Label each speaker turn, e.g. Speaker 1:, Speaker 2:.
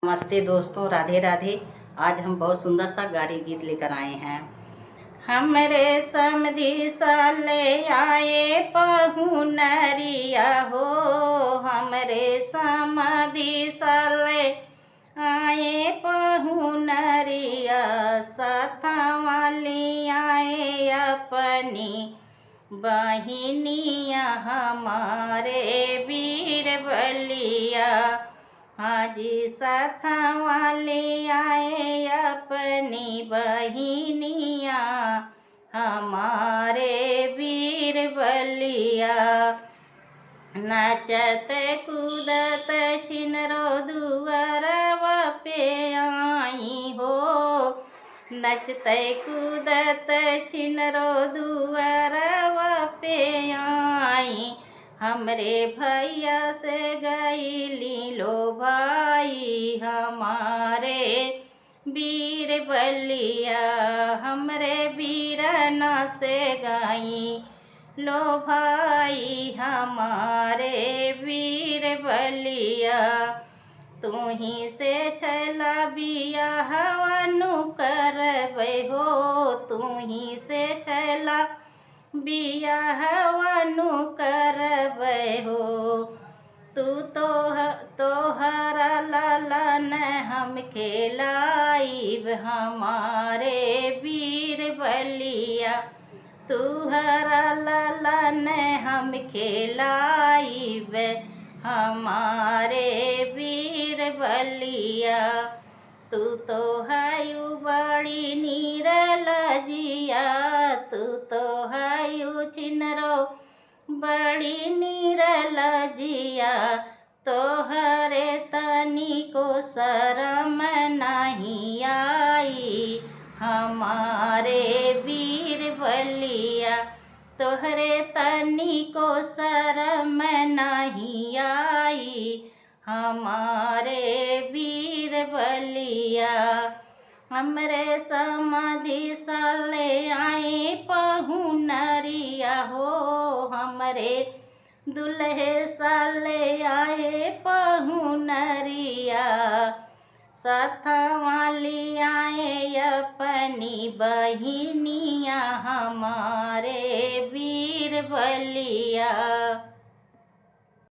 Speaker 1: नमस्ते दोस्तों, राधे राधे। आज हम बहुत सुंदर सा गारी गीत लेकर आए हैं। हमरे समधी साले आए पहुनरिया हो, हमरे समधी साले आए पहुनरिया, साथवाली आए अपनी बहिनिया हमारे वीर बलिया। हाजी साथवाले आए अपनी बहिनिया हमारे वीर बलिया। नचत कूदत छिनरो दुआरवा पे आई हो, नचत कूदत छिनरो दुआरवा पे आई। हमरे भैया से गईली लो भाई हमारे वीर बलिया, हमरे वीरना से गई लो भाई हमारे वीर बलिया। तू ही से छला बिया हवनु करबै हो, तू ही से छला बिया हवनु करबै हो। तू तोहरा लालन हम खेलाइब हमारे वीर बलिया, तुहरा लालन हम खेलाइब हमारे वीर बलिया। तू तो हायु बड़ी नीरलजिया, तू तो हायु छिनरो बड़ी नीरलजिया। तोहरे तनी को शरम नहीं आई हमारे वीर बलिया, तोहरे तनी को शरम नहीं आई हमारे वीर बलिया। हमरे समाधि साले आए पहुनरिया हो, हमरे दुल्हे साले आए पहुनरिया। साथवाली आए अपनी बहिनिया हमारे वीर बलिया।